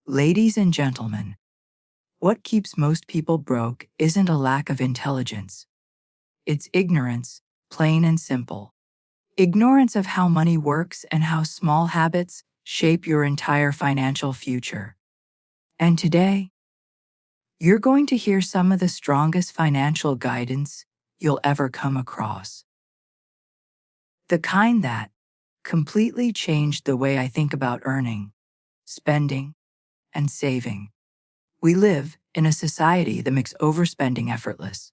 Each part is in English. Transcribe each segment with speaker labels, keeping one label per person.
Speaker 1: Ladies and gentlemen, what keeps most people broke isn't a lack of intelligence. It's ignorance, plain and simple. Ignorance of how money works and how small habits shape your entire financial future. And today, you're going to hear some of the strongest financial guidance you'll ever come across. The kind that completely changed the way I think about earning, spending, and saving. We live in a society that makes overspending effortless.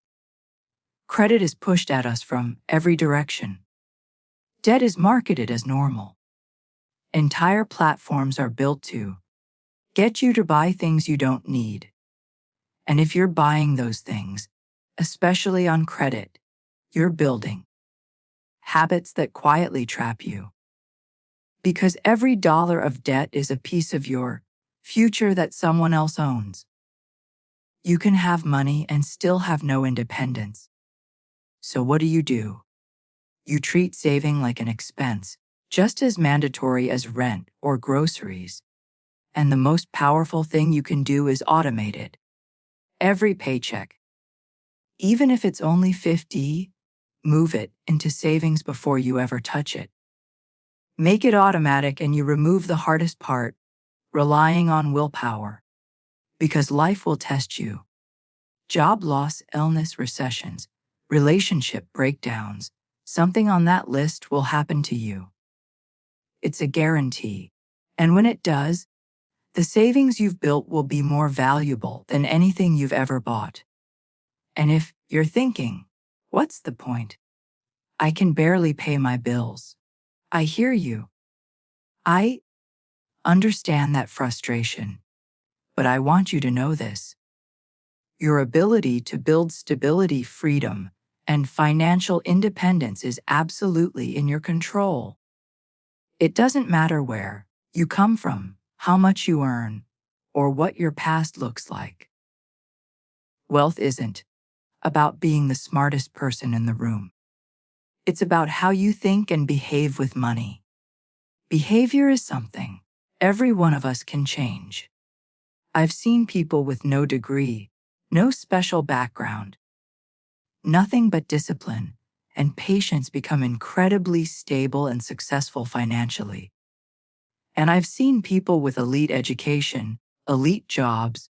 Speaker 1: Credit is pushed at us from every direction. Debt is marketed as normal. Entire platforms are built to get you to buy things you don't need. And if you're buying those things, especially on credit, you're building habits that quietly trap you. Because every dollar of debt is a piece of your future that someone else owns. You can have money and still have no independence. So what do? You treat saving like an expense, just as mandatory as rent or groceries. And the most powerful thing you can do is automate it. Every paycheck, even if it's only $50, move it into savings before you ever touch it. Make it automatic and you remove the hardest part, relying on willpower. Because life will test you. Job loss, illness, recessions, relationship breakdowns, something on that list will happen to you. It's a guarantee. And when it does, the savings you've built will be more valuable than anything you've ever bought. And if you're thinking, what's the point? I can barely pay my bills. I hear you. I understand that frustration. But I want you to know this. Your ability to build stability, freedom, and financial independence is absolutely in your control. It doesn't matter where you come from, how much you earn, or what your past looks like. Wealth isn't about being the smartest person in the room. It's about how you think and behave with money. Behavior is something every one of us can change. I've seen people with no degree, no special background, nothing but discipline and patience become incredibly stable and successful financially. And I've seen people with elite education, elite jobs,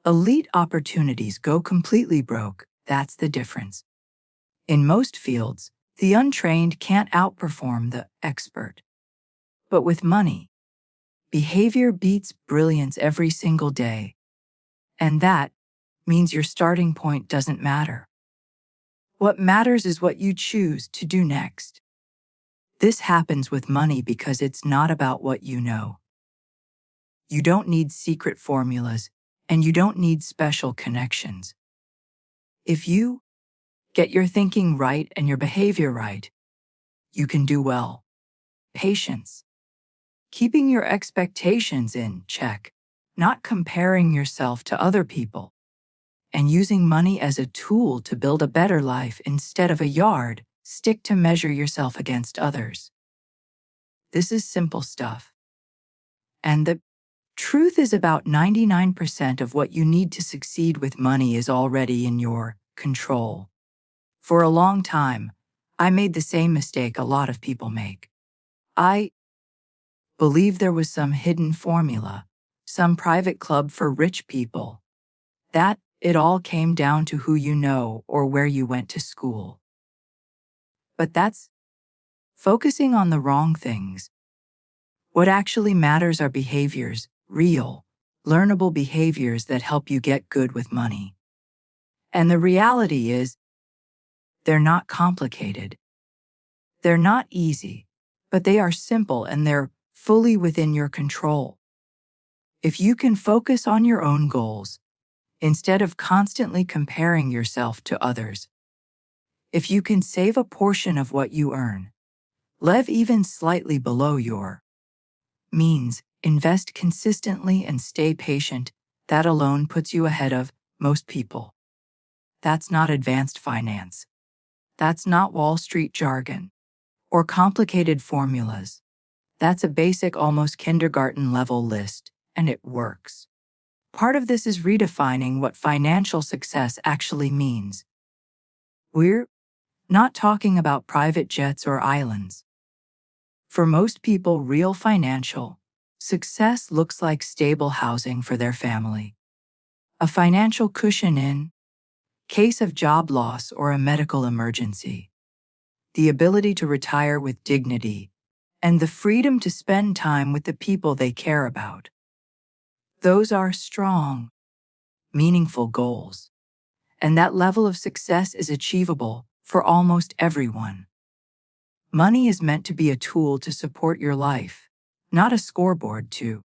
Speaker 1: elite opportunities go completely broke. That's the difference. In most fields, the untrained can't outperform the expert. But with money, behavior beats brilliance every single day. And that means your starting point doesn't matter. What matters is what you choose to do next. This happens with money because it's not about what you know. You don't need secret formulas, and you don't need special connections. If you get your thinking right and your behavior right, you can do well. Patience. Keeping your expectations in check, not comparing yourself to other people, and using money as a tool to build a better life instead of a yardstick to measure yourself against others. This is simple stuff. And the truth is about 99% of what you need to succeed with money is already in your control. For a long time, I made the same mistake a lot of people make. I believed there was some hidden formula, some private club for rich people. That it all came down to who you know or where you went to school. But that's focusing on the wrong things. What actually matters are behaviors, real, learnable behaviors that help you get good with money. And the reality is, they're not complicated. They're not easy, but they are simple and they're fully within your control. If you can focus on your own goals, instead of constantly comparing yourself to others. If you can save a portion of what you earn, live even slightly below your means, invest consistently and stay patient, that alone puts you ahead of most people. That's not advanced finance. That's not Wall Street jargon or complicated formulas. That's a basic, almost kindergarten level list, and it works. Part of this is redefining what financial success actually means. We're not talking about private jets or islands. For most people, real financial success looks like stable housing for their family, a financial cushion in case of job loss or a medical emergency, the ability to retire with dignity, and the freedom to spend time with the people they care about. Those are strong, meaningful goals, and that level of success is achievable for almost everyone. Money is meant to be a tool to support your life, not a scoreboard to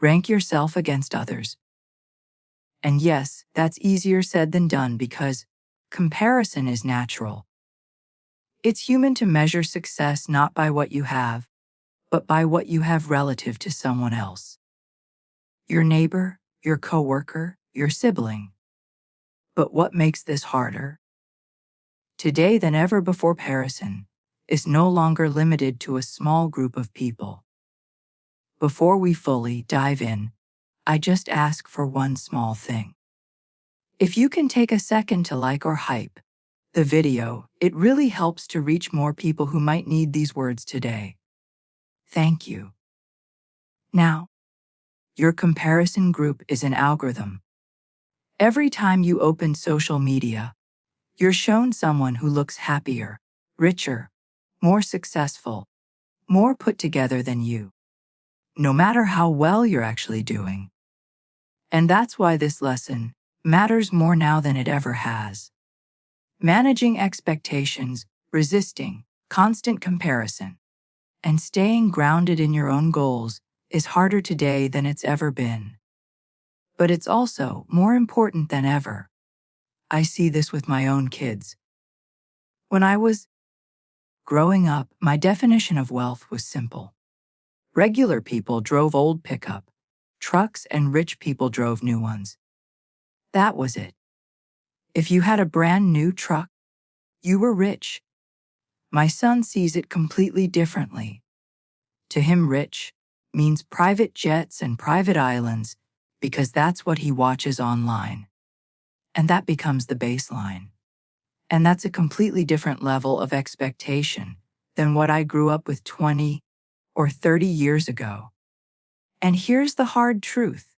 Speaker 1: rank yourself against others. And yes, that's easier said than done because comparison is natural. It's human to measure success not by what you have, but by what you have relative to someone else. Your neighbor, your coworker, your sibling. But what makes this harder? Today than ever before, comparison is no longer limited to a small group of people. Before we fully dive in, I just ask for one small thing. If you can take a second to like or hype the video, it really helps to reach more people who might need these words today. Thank you. Now, your comparison group is an algorithm. Every time you open social media, you're shown someone who looks happier, richer, more successful, more put together than you, no matter how well you're actually doing. And that's why this lesson matters more now than it ever has. Managing expectations, resisting constant comparison, and staying grounded in your own goals is harder today than it's ever been. But it's also more important than ever. I see this with my own kids. When I was growing up, my definition of wealth was simple. Regular people drove old pickup trucks and rich people drove new ones. That was it. If you had a brand new truck, you were rich. My son sees it completely differently. To him, rich means private jets and private islands because that's what he watches online. And that becomes the baseline. And that's a completely different level of expectation than what I grew up with 20 or 30 years ago. And here's the hard truth.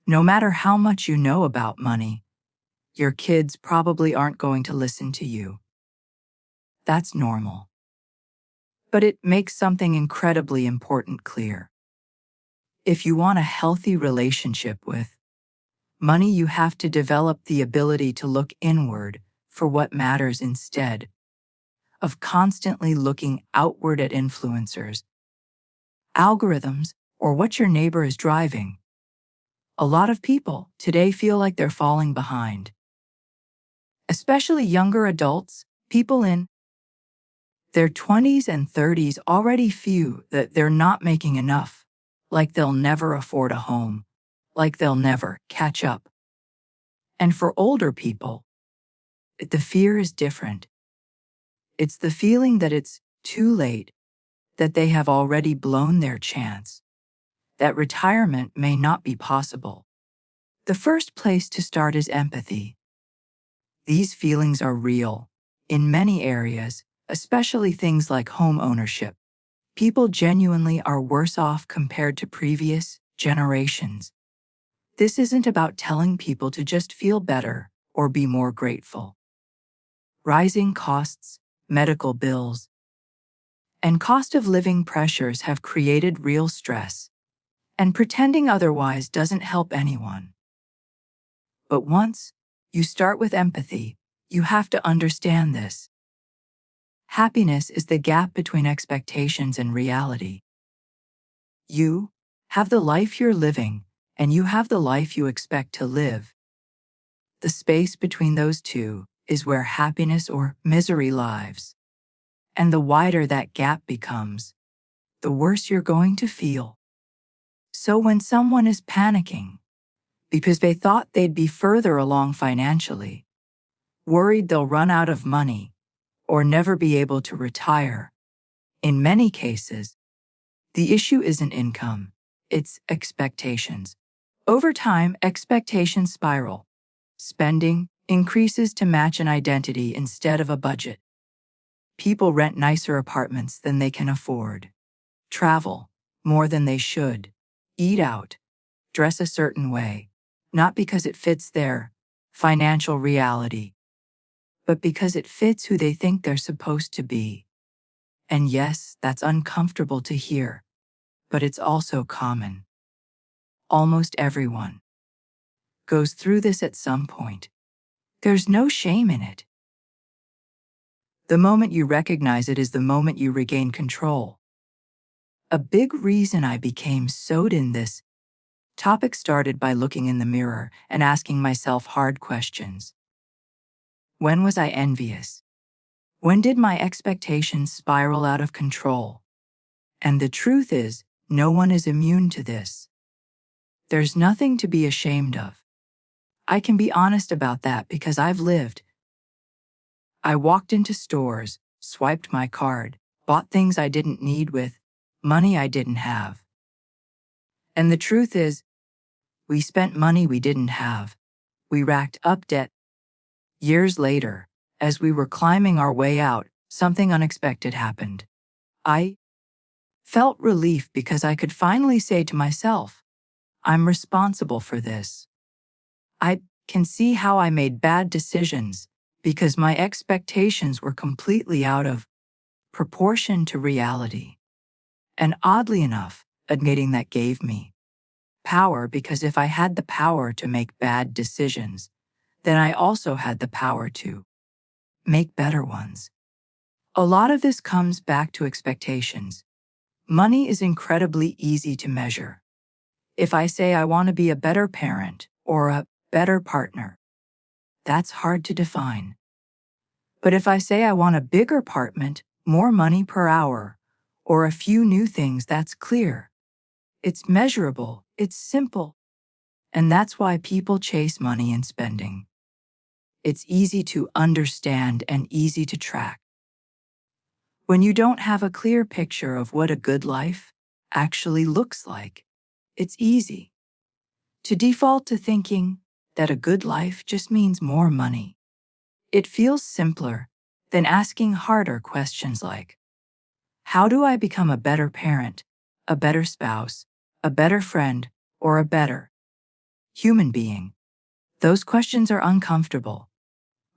Speaker 1: No matter how much you know about money, your kids probably aren't going to listen to you. That's normal. But it makes something incredibly important clear. If you want a healthy relationship with money, you have to develop the ability to look inward for what matters instead of constantly looking outward at influencers, algorithms, or what your neighbor is driving. A lot of people today feel like they're falling behind. Especially younger adults, people in their 20s and 30s already feel that they're not making enough, like they'll never afford a home, like they'll never catch up. And for older people, the fear is different. It's the feeling that it's too late, that they have already blown their chance, that retirement may not be possible. The first place to start is empathy. These feelings are real. In many areas, especially things like home ownership, people genuinely are worse off compared to previous generations. This isn't about telling people to just feel better or be more grateful. Rising costs, medical bills, and cost of living pressures have created real stress, and pretending otherwise doesn't help anyone. But once you start with empathy, you have to understand this. Happiness is the gap between expectations and reality. You have the life you're living, and you have the life you expect to live. The space between those two is where happiness or misery lives. And the wider that gap becomes, the worse you're going to feel. So when someone is panicking because they thought they'd be further along financially, worried they'll run out of money, or never be able to retire, in many cases, the issue isn't income, It's expectations. Over time, expectations spiral. Spending increases to match an identity instead of a budget. People rent nicer apartments than they can afford. Travel more than they should. Eat out. Dress a certain way. Not because it fits their financial reality, but because it fits who they think they're supposed to be. And yes, that's uncomfortable to hear, but it's also common. Almost everyone goes through this at some point. There's no shame in it. The moment you recognize it is the moment you regain control. A big reason I became sewed in this topic started by looking in the mirror and asking myself hard questions. When was I envious? When did my expectations spiral out of control? And the truth is, no one is immune to this. There's nothing to be ashamed of. I can be honest about that because I've lived. I walked into stores, swiped my card, bought things I didn't need with money I didn't have. And the truth is, we spent money we didn't have. We racked up debt. Years later, as we were climbing our way out, something unexpected happened. I felt relief because I could finally say to myself, I'm responsible for this. I can see how I made bad decisions because my expectations were completely out of proportion to reality. And oddly enough, admitting that gave me power, because if I had the power to make bad decisions, then I also had the power to make better ones. A lot of this comes back to expectations. Money is incredibly easy to measure. If I say I want to be a better parent or a better partner, that's hard to define. But if I say I want a bigger apartment, more money per hour, or a few new things, that's clear. It's measurable, it's simple. And that's why people chase money and spending. It's easy to understand and easy to track. When you don't have a clear picture of what a good life actually looks like, it's easy to default to thinking that a good life just means more money. It feels simpler than asking harder questions like, how do I become a better parent, a better spouse, a better friend, or a better human being? Those questions are uncomfortable.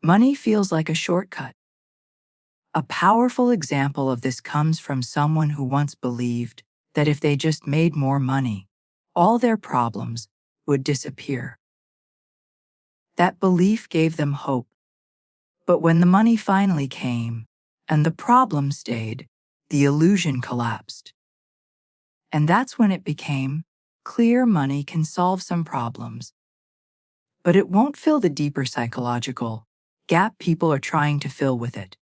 Speaker 1: Money feels like a shortcut. A powerful example of this comes from someone who once believed that if they just made more money, all their problems would disappear. That belief gave them hope. But when the money finally came, and the problem stayed, the illusion collapsed. And that's when it became clear money can solve some problems, but it won't fill the deeper psychological gap people are trying to fill with it.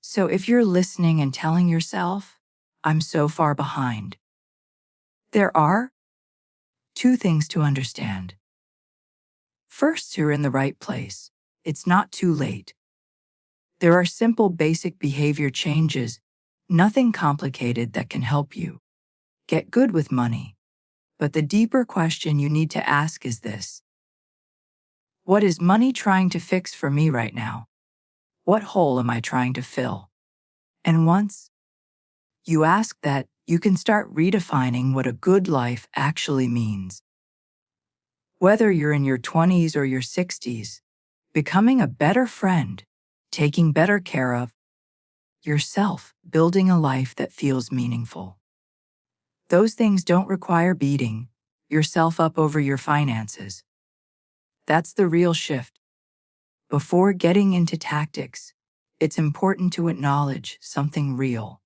Speaker 1: So if you're listening and telling yourself, I'm so far behind, there are two things to understand. First, you're in the right place. It's not too late. There are simple basic behavior changes, nothing complicated, that can help you get good with money. But the deeper question you need to ask is this: what is money trying to fix for me right now? What hole am I trying to fill? And once you ask that, you can start redefining what a good life actually means. Whether you're in your 20s or your 60s, becoming a better friend, taking better care of yourself, building a life that feels meaningful. Those things don't require beating yourself up over your finances. That's the real shift. Before getting into tactics, it's important to acknowledge something real.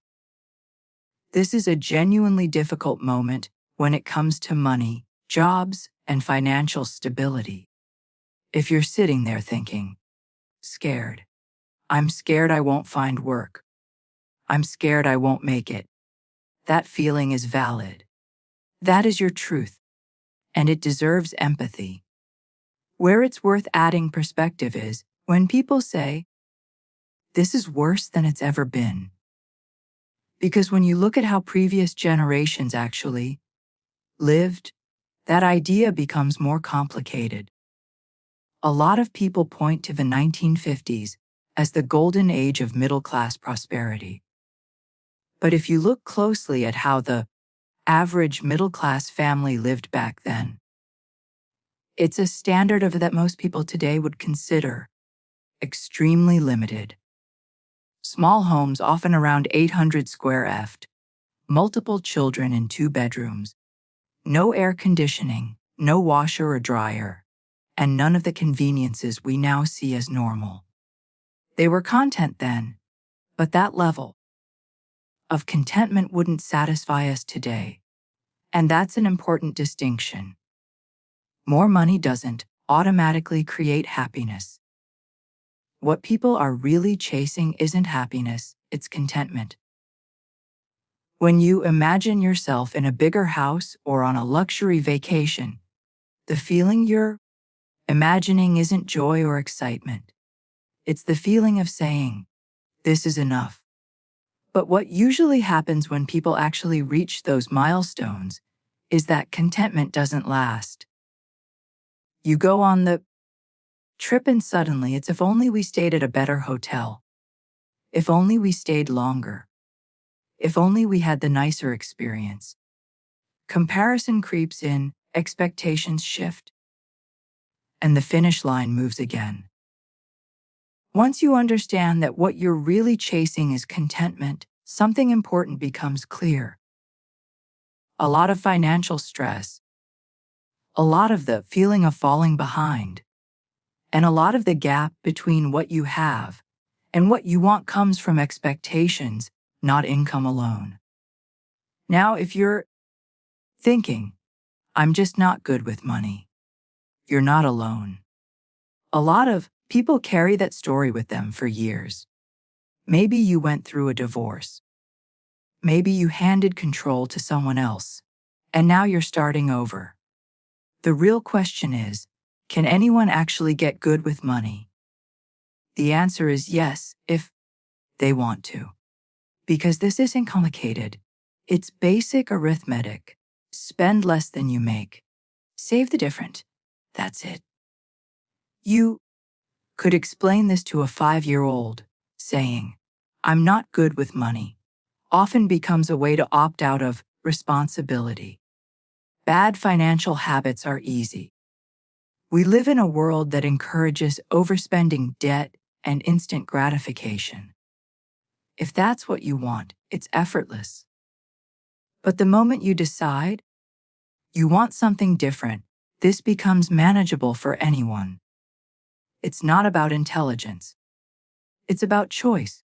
Speaker 1: This is a genuinely difficult moment when it comes to money, jobs, and financial stability. If you're sitting there thinking, scared, I'm scared I won't find work, I'm scared I won't make it, that feeling is valid. That is your truth, and it deserves empathy. Where it's worth adding perspective is when people say, this is worse than it's ever been. Because when you look at how previous generations actually lived, that idea becomes more complicated. A lot of people point to the 1950s as the golden age of middle-class prosperity. But if you look closely at how the average middle-class family lived back then, it's a standard of that most people today would consider extremely limited. Small homes, often around 800 square feet, multiple children in 2 bedrooms, no air conditioning, no washer or dryer, and none of the conveniences we now see as normal. They were content then, but that level of contentment wouldn't satisfy us today. And that's an important distinction. More money doesn't automatically create happiness. What people are really chasing isn't happiness, it's contentment. When you imagine yourself in a bigger house or on a luxury vacation, the feeling you're imagining isn't joy or excitement. It's the feeling of saying, "This is enough." But what usually happens when people actually reach those milestones is that contentment doesn't last. You go on the trip and suddenly it's if only we stayed at a better hotel. If only we stayed longer. If only we had the nicer experience. Comparison creeps in, expectations shift, and the finish line moves again. Once you understand that what you're really chasing is contentment, something important becomes clear. A lot of financial stress, a lot of the feeling of falling behind, and a lot of the gap between what you have and what you want comes from expectations, not income alone. Now, if you're thinking, "I'm just not good with money," you're not alone. A lot of people carry that story with them for years. Maybe you went through a divorce. Maybe you handed control to someone else, and now you're starting over. The real question is, can anyone actually get good with money? The answer is yes, if they want to. Because this isn't complicated. It's basic arithmetic. Spend less than you make. Save the difference. That's it. You could explain this to a 5-year-old, saying, "I'm not good with money," often becomes a way to opt out of responsibility. Bad financial habits are easy. We live in a world that encourages overspending, debt, and instant gratification. If that's what you want, it's effortless. But the moment you decide you want something different, this becomes manageable for anyone. It's not about intelligence. It's about choice.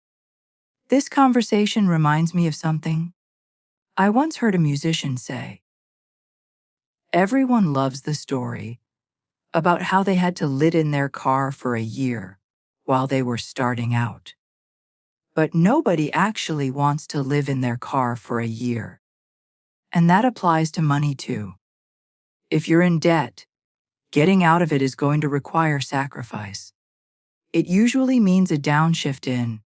Speaker 1: This conversation reminds me of something I once heard a musician say. Everyone loves the story about how they had to live in their car for a year while they were starting out. But nobody actually wants to live in their car for a year. And that applies to money too. If you're in debt, getting out of it is going to require sacrifice. It usually means a downshift in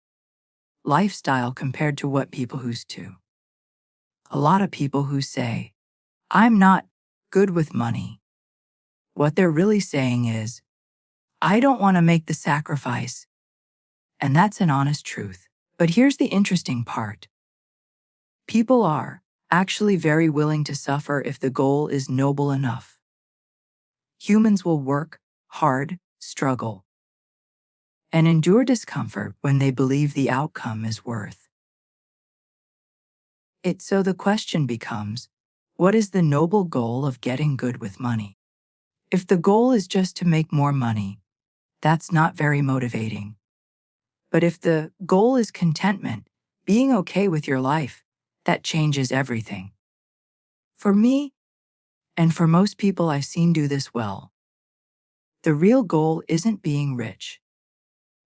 Speaker 1: lifestyle compared to what people used to. A lot of people who say, "I'm not good with money," what they're really saying is, "I don't want to make the sacrifice." And that's an honest truth. But here's the interesting part. People are actually very willing to suffer if the goal is noble enough. Humans will work hard, struggle, and endure discomfort when they believe the outcome is worth it. So the question becomes, what is the noble goal of getting good with money? If the goal is just to make more money, that's not very motivating. But if the goal is contentment, being okay with your life, that changes everything. For me, and for most people I've seen do this well, the real goal isn't being rich.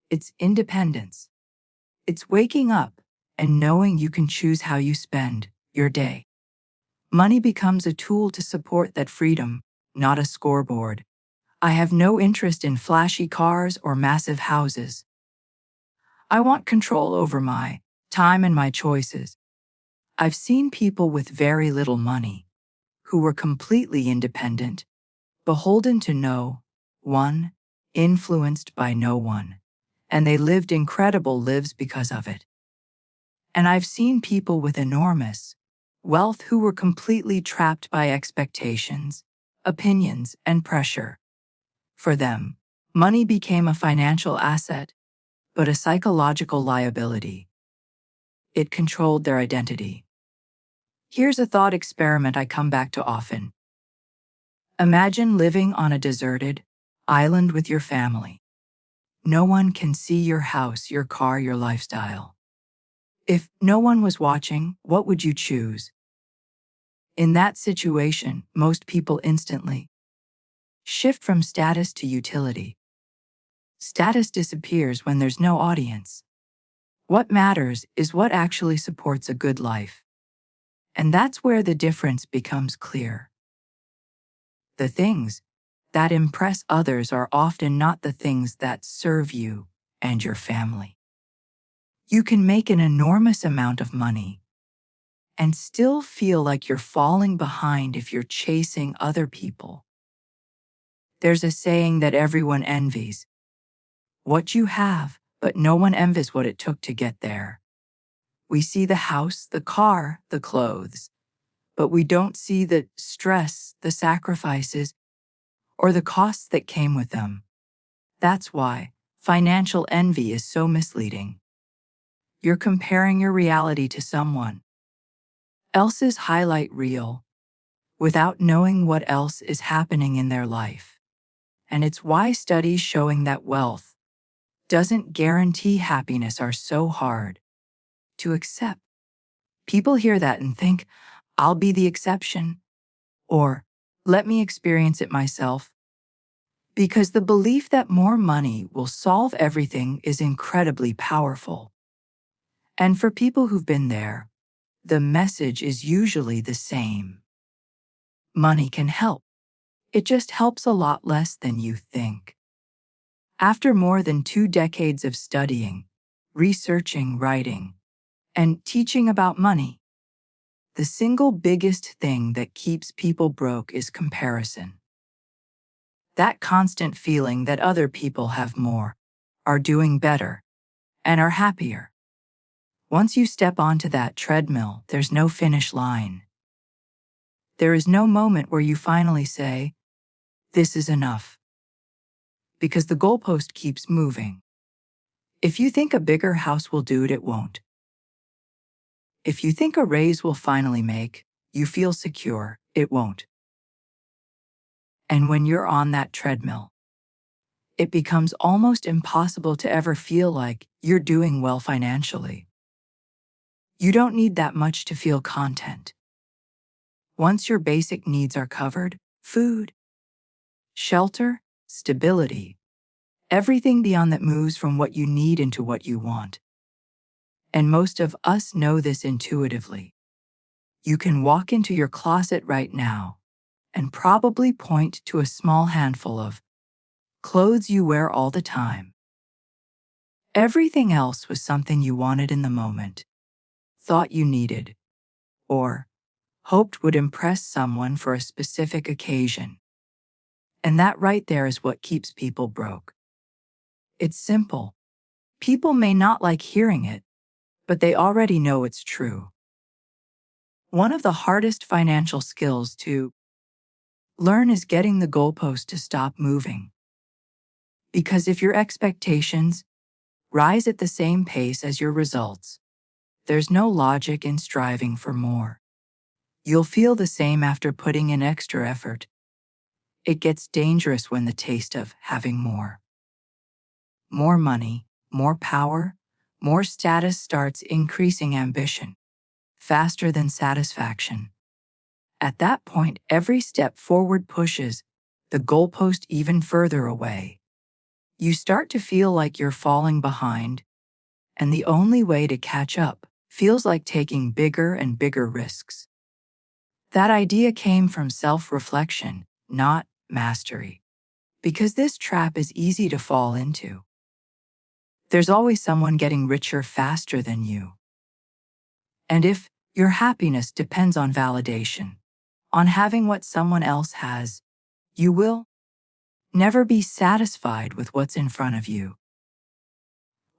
Speaker 1: It's independence. It's waking up and knowing you can choose how you spend your day. Money becomes a tool to support that freedom, not a scoreboard. I have no interest in flashy cars or massive houses. I want control over my time and my choices. I've seen people with very little money who were completely independent, beholden to no one, influenced by no one, and they lived incredible lives because of it. And I've seen people with enormous wealth who were completely trapped by expectations, opinions, and pressure. For them, money became a financial asset, but a psychological liability. It controlled their identity. Here's a thought experiment I come back to often. Imagine living on a deserted island with your family. No one can see your house, your car, your lifestyle. If no one was watching, what would you choose? In that situation, most people instantly shift from status to utility. Status disappears when there's no audience. What matters is what actually supports a good life. And that's where the difference becomes clear. The things that impress others are often not the things that serve you and your family. You can make an enormous amount of money and still feel like you're falling behind if you're chasing other people. There's a saying that everyone envies what you have, but no one envies what it took to get there. We see the house, the car, the clothes, but we don't see the stress, the sacrifices, or the costs that came with them. That's why financial envy is so misleading. You're comparing your reality to someone else's highlight reel without knowing what else is happening in their life. And it's why studies showing that wealth doesn't guarantee happiness are so hard to accept. People hear that and think, I'll be the exception, or let me experience it myself. Because the belief that more money will solve everything is incredibly powerful. And for people who've been there, the message is usually the same. Money can help. It just helps a lot less than you think. After more than 2 decades of studying, researching, writing, and teaching about money, the single biggest thing that keeps people broke is comparison. That constant feeling that other people have more, are doing better, and are happier. Once you step onto that treadmill, there's no finish line. There is no moment where you finally say, this is enough. Because the goalpost keeps moving. If you think a bigger house will do it, it won't. If you think a raise will finally make you feel secure, it won't. And when you're on that treadmill, it becomes almost impossible to ever feel like you're doing well financially. You don't need that much to feel content. Once your basic needs are covered, food, shelter, stability, everything beyond that moves from what you need into what you want. And most of us know this intuitively. You can walk into your closet right now and probably point to a small handful of clothes you wear all the time. Everything else was something you wanted in the moment, thought you needed, or hoped would impress someone for a specific occasion. And that right there is what keeps people broke. It's simple. People may not like hearing it, but they already know it's true. One of the hardest financial skills to learn is getting the goalpost to stop moving. Because if your expectations rise at the same pace as your results, there's no logic in striving for more. You'll feel the same after putting in extra effort. It gets dangerous when the taste of having more money, more power, more status starts increasing ambition faster than satisfaction. At that point, every step forward pushes the goalpost even further away. You start to feel like you're falling behind, and the only way to catch up feels like taking bigger and bigger risks. That idea came from self-reflection, not mastery, because this trap is easy to fall into. There's always someone getting richer faster than you. And if your happiness depends on validation, on having what someone else has, you will never be satisfied with what's in front of you.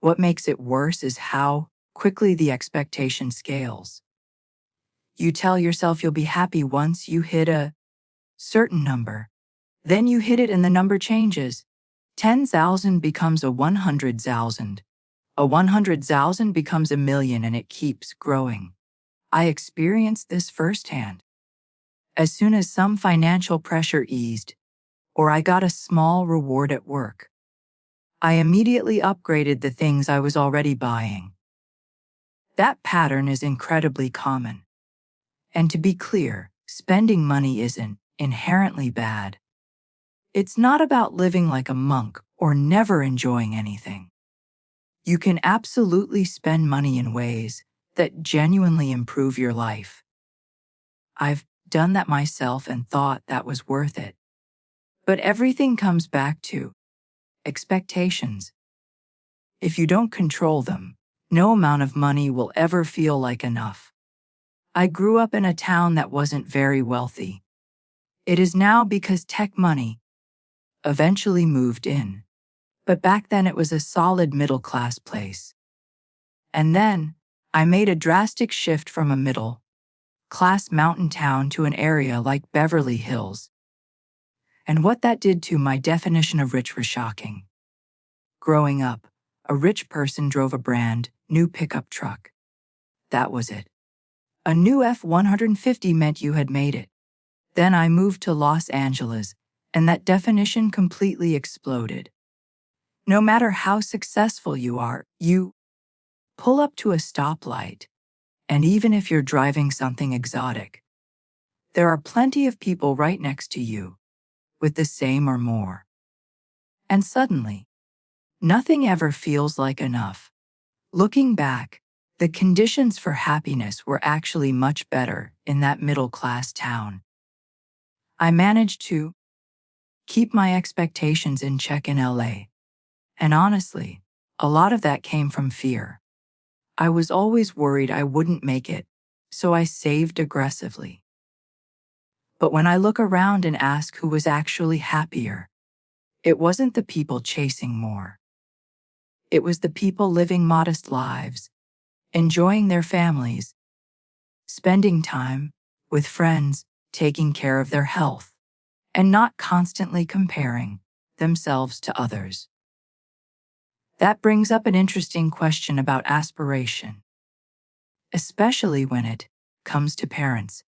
Speaker 1: What makes it worse is how quickly the expectation scales. You tell yourself you'll be happy once you hit a certain number. Then you hit it and the number changes. 10,000 becomes a 100,000. A 100,000 becomes a million and it keeps growing. I experienced this firsthand. As soon as some financial pressure eased, or I got a small reward at work, I immediately upgraded the things I was already buying. That pattern is incredibly common. And to be clear, spending money isn't inherently bad. It's not about living like a monk or never enjoying anything. You can absolutely spend money in ways that genuinely improve your life. I've done that myself and thought that was worth it. But everything comes back to expectations. If you don't control them, no amount of money will ever feel like enough. I grew up in a town that wasn't very wealthy. It is now because tech money eventually moved in. But back then it was a solid middle-class place. And then I made a drastic shift from a middle-class mountain town to an area like Beverly Hills. And what that did to my definition of rich was shocking. Growing up, a rich person drove a brand new pickup truck. That was it. A new F-150 meant you had made it. Then I moved to Los Angeles, and that definition completely exploded. No matter how successful you are, you pull up to a stoplight, and even if you're driving something exotic, there are plenty of people right next to you with the same or more. And suddenly, nothing ever feels like enough. Looking back, the conditions for happiness were actually much better in that middle-class town. I managed to keep my expectations in check in LA. And honestly, a lot of that came from fear. I was always worried I wouldn't make it, so I saved aggressively. But when I look around and ask who was actually happier, it wasn't the people chasing more. It was the people living modest lives, enjoying their families, spending time with friends, taking care of their health, and not constantly comparing themselves to others. That brings up an interesting question about aspiration, especially when it comes to parents.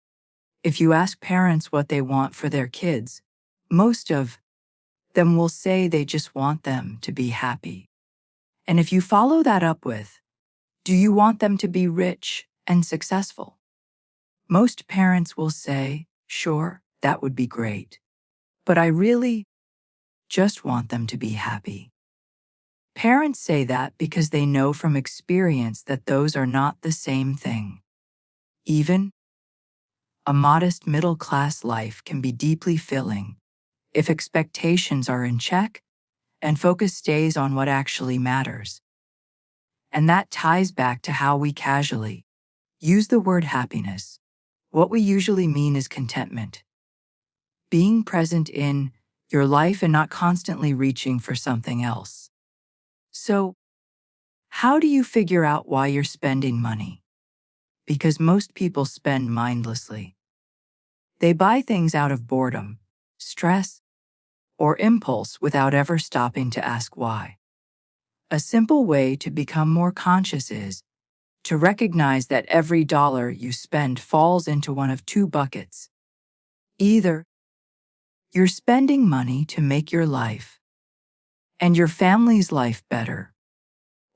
Speaker 1: If you ask parents what they want for their kids, most of them will say they just want them to be happy. And if you follow that up with, do you want them to be rich and successful? Most parents will say, sure, that would be great. But I really just want them to be happy. Parents say that because they know from experience that those are not the same thing. Even a modest middle-class life can be deeply filling if expectations are in check and focus stays on what actually matters. And that ties back to how we casually use the word happiness. What we usually mean is contentment. Being present in your life and not constantly reaching for something else. So, how do you figure out why you're spending money? Because most people spend mindlessly. They buy things out of boredom, stress, or impulse without ever stopping to ask why. A simple way to become more conscious is to recognize that every dollar you spend falls into one of two buckets. Either you're spending money to make your life and your family's life better,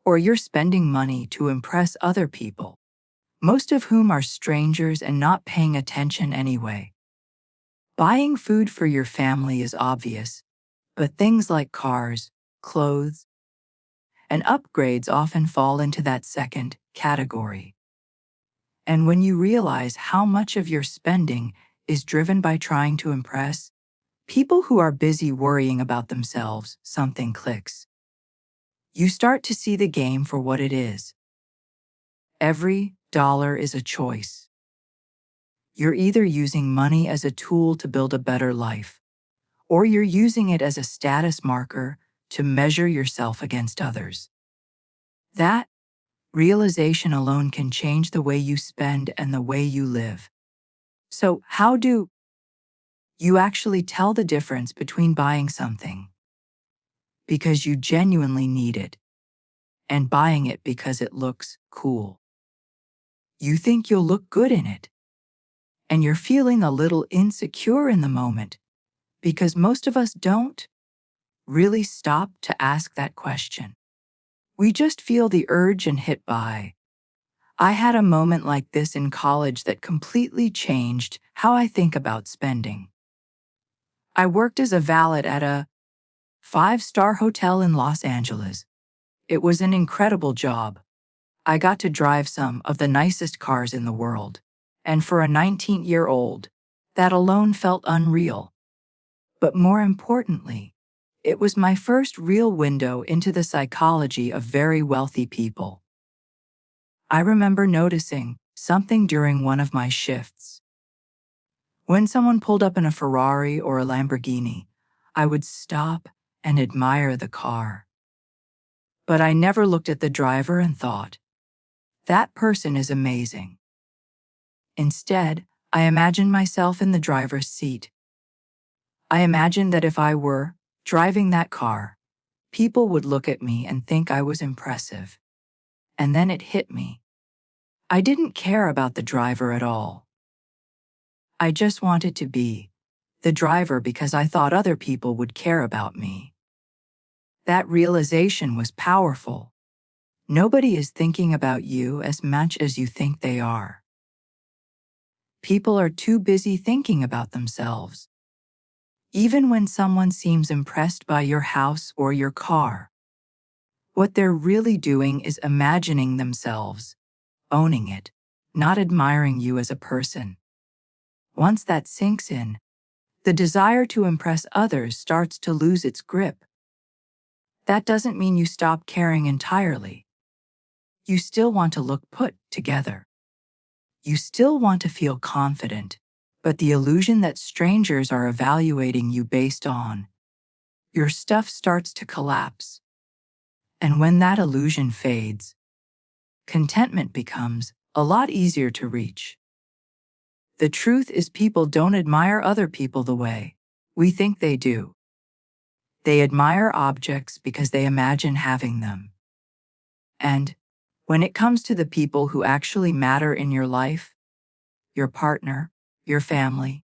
Speaker 1: or you're spending money to impress other people, most of whom are strangers and not paying attention anyway. Buying food for your family is obvious, but things like cars, clothes, and upgrades often fall into that second category. And when you realize how much of your spending is driven by trying to impress people who are busy worrying about themselves, something clicks. You start to see the game for what it is. Every dollar is a choice. You're either using money as a tool to build a better life, or you're using it as a status marker to measure yourself against others. That realization alone can change the way you spend and the way you live. So, how do you actually tell the difference between buying something because you genuinely need it and buying it because it looks cool? You think you'll look good in it, and you're feeling a little insecure in the moment because most of us don't really stop to ask that question. We just feel the urge and hit buy. I had a moment like this in college that completely changed how I think about spending. I worked as a valet at a 5-star hotel in Los Angeles. It was an incredible job. I got to drive some of the nicest cars in the world. And for a 19-year-old, that alone felt unreal. But more importantly, it was my first real window into the psychology of very wealthy people. I remember noticing something during one of my shifts. When someone pulled up in a Ferrari or a Lamborghini, I would stop and admire the car. But I never looked at the driver and thought, that person is amazing. Instead, I imagined myself in the driver's seat. I imagined that if I were driving that car, people would look at me and think I was impressive. And then it hit me. I didn't care about the driver at all. I just wanted to be the driver because I thought other people would care about me. That realization was powerful. Nobody is thinking about you as much as you think they are. People are too busy thinking about themselves. Even when someone seems impressed by your house or your car, what they're really doing is imagining themselves owning it, not admiring you as a person. Once that sinks in, the desire to impress others starts to lose its grip. That doesn't mean you stop caring entirely. You still want to look put together. You still want to feel confident, but the illusion that strangers are evaluating you based on your stuff starts to collapse. And when that illusion fades, contentment becomes a lot easier to reach. The truth is, people don't admire other people the way we think they do. They admire objects because they imagine having them. And when it comes to the people who actually matter in your life, your partner, your family,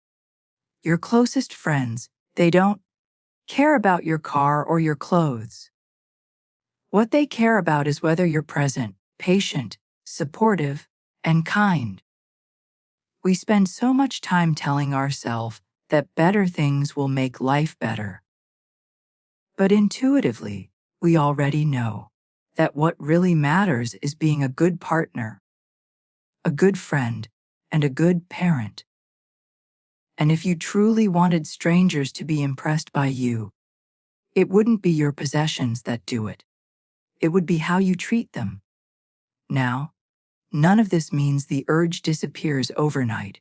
Speaker 1: your closest friends, they don't care about your car or your clothes. What they care about is whether you're present, patient, supportive, and kind. We spend so much time telling ourselves that better things will make life better. But intuitively, we already know that what really matters is being a good partner, a good friend, and a good parent. And if you truly wanted strangers to be impressed by you, it wouldn't be your possessions that do it. It would be how you treat them. Now, none of this means the urge disappears overnight.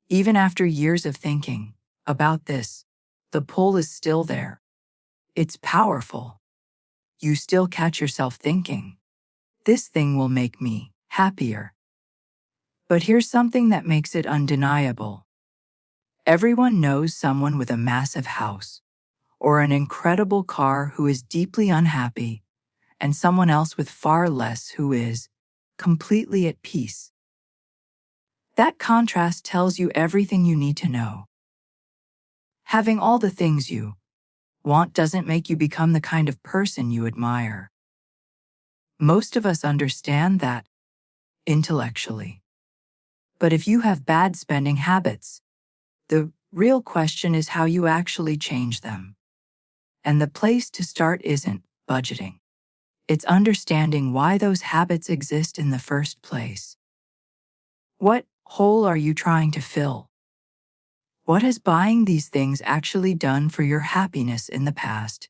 Speaker 1: Even after years of thinking about this, the pull is still there. It's powerful. You still catch yourself thinking, this thing will make me happier. But here's something that makes it undeniable. Everyone knows someone with a massive house or an incredible car who is deeply unhappy, and someone else with far less who is completely at peace. That contrast tells you everything you need to know. Having all the things you want doesn't make you become the kind of person you admire. Most of us understand that intellectually. But if you have bad spending habits, the real question is how you actually change them. And the place to start isn't budgeting. It's understanding why those habits exist in the first place. What hole are you trying to fill? What has buying these things actually done for your happiness in the past?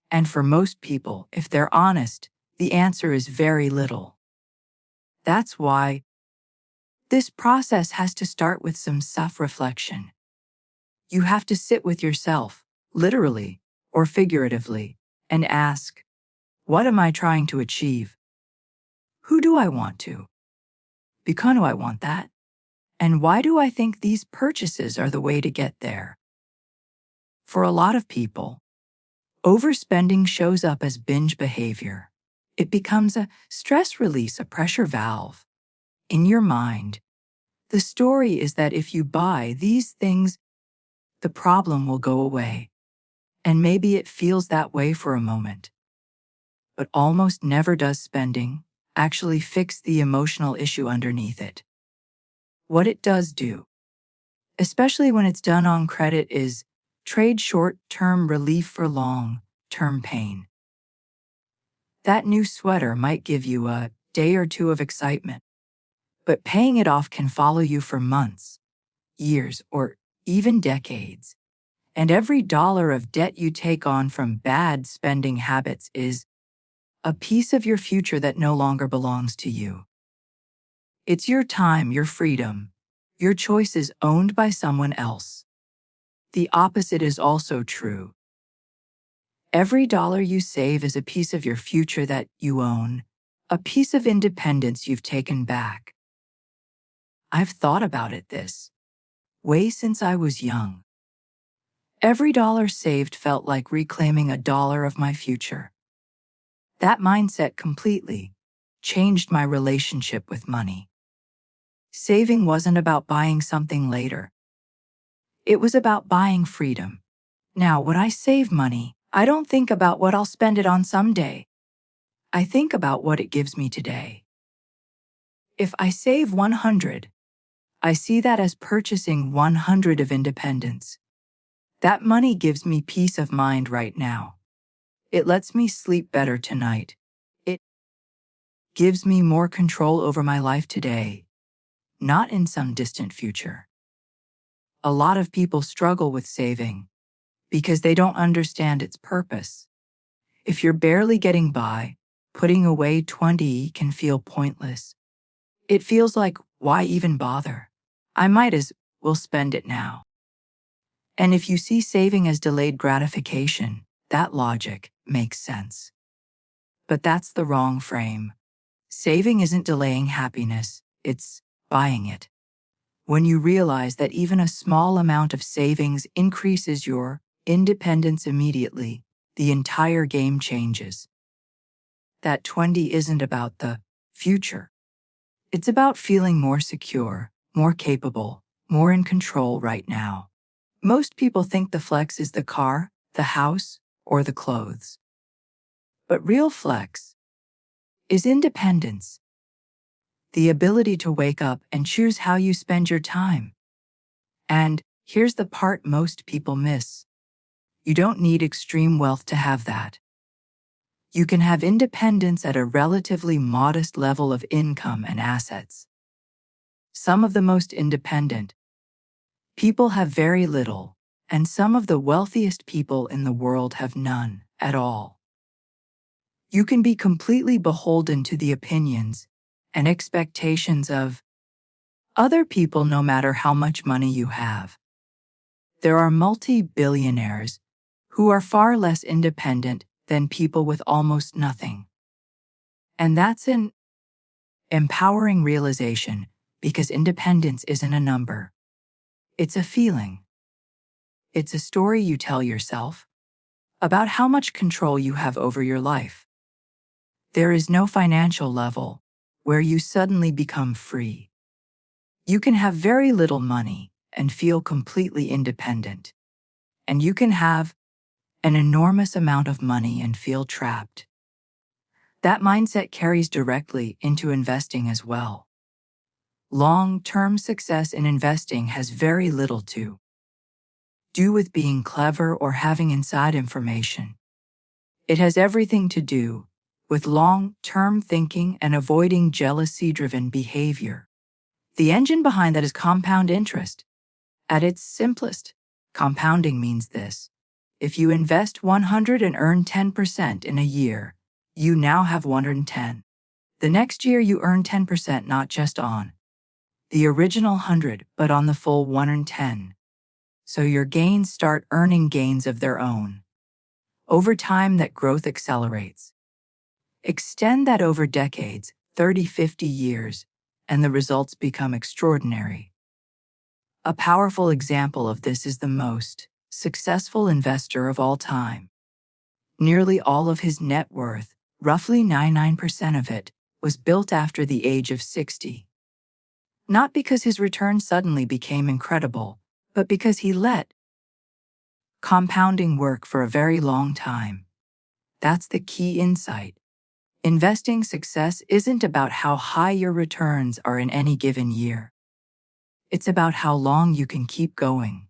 Speaker 1: And for most people, if they're honest, the answer is very little. That's why This process has to start with some self-reflection. You have to sit with yourself, literally or figuratively, and ask, what am I trying to achieve? Who do I want to become? Do I want that? And why do I think these purchases are the way to get there? For a lot of people, overspending shows up as binge behavior. It becomes a stress release, a pressure valve. In your mind, the story is that if you buy these things, the problem will go away. And maybe it feels that way for a moment. But almost never does spending actually fix the emotional issue underneath it. What it does do, especially when it's done on credit, is trade short-term relief for long-term pain. That new sweater might give you a day or two of excitement, but paying it off can follow you for months, years, or even decades. And every dollar of debt you take on from bad spending habits is a piece of your future that no longer belongs to you. It's your time, your freedom, your choices owned by someone else. The opposite is also true. Every dollar you save is a piece of your future that you own, a piece of independence you've taken back. I've thought about it this way since I was young. Every dollar saved felt like reclaiming a dollar of my future. That mindset completely changed my relationship with money. Saving wasn't about buying something later. It was about buying freedom. Now, when I save money, I don't think about what I'll spend it on someday. I think about what it gives me today. If I save 100, I see that as purchasing 100 of independence. That money gives me peace of mind right now. It lets me sleep better tonight. It gives me more control over my life today, not in some distant future. A lot of people struggle with saving because they don't understand its purpose. If you're barely getting by, putting away 20 can feel pointless. It feels like, why even bother? I might as well spend it now. And if you see saving as delayed gratification, that logic makes sense. But that's the wrong frame. Saving isn't delaying happiness, it's buying it. When you realize that even a small amount of savings increases your independence immediately, the entire game changes. That 20 isn't about the future. It's about feeling more secure, more capable, more in control right now. Most people think the flex is the car, the house, or the clothes. But real flex is independence. The ability to wake up and choose how you spend your time. And here's the part most people miss. You don't need extreme wealth to have that. You can have independence at a relatively modest level of income and assets. Some of the most independent people have very little, and some of the wealthiest people in the world have none at all. You can be completely beholden to the opinions and expectations of other people no matter how much money you have. There are multi-billionaires who are far less independent than people with almost nothing. And that's an empowering realization because independence isn't a number. It's a feeling. It's a story you tell yourself about how much control you have over your life. There is no financial level where you suddenly become free. You can have very little money and feel completely independent. And you can have an enormous amount of money and feel trapped. That mindset carries directly into investing as well. Long-term success in investing has very little to do with being clever or having inside information. It has everything to do with long-term thinking and avoiding jealousy-driven behavior. The engine behind that is compound interest. At its simplest, compounding means this. If you invest 100 and earn 10% in a year, you now have 110. The next year you earn 10% not just on the original 100, but on the full 1 in 10. So your gains start earning gains of their own. Over time, that growth accelerates. Extend that over decades, 30, 50 years, and the results become extraordinary. A powerful example of this is the most successful investor of all time. Nearly all of his net worth, roughly 99% of it, was built after the age of 60. Not because his return suddenly became incredible, but because he let compounding work for a very long time. That's the key insight. Investing success isn't about how high your returns are in any given year. It's about how long you can keep going.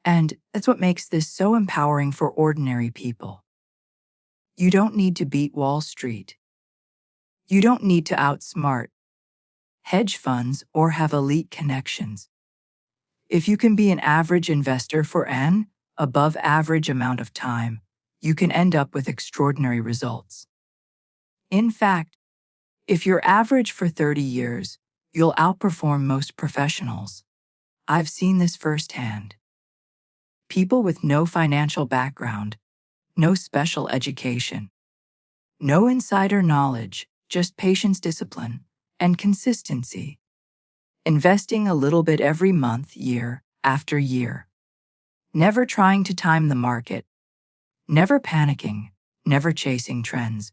Speaker 1: And that's what makes this so empowering for ordinary people. You don't need to beat Wall Street. You don't need to outsmart hedge funds or have elite connections. If you can be an average investor for an above average amount of time, you can end up with extraordinary results. In fact, if you're average for 30 years, you'll outperform most professionals. I've seen this firsthand. People with no financial background, no special education, no insider knowledge, just patience, discipline, and consistency. Investing a little bit every month, year after year. Never trying to time the market. Never panicking, never chasing trends.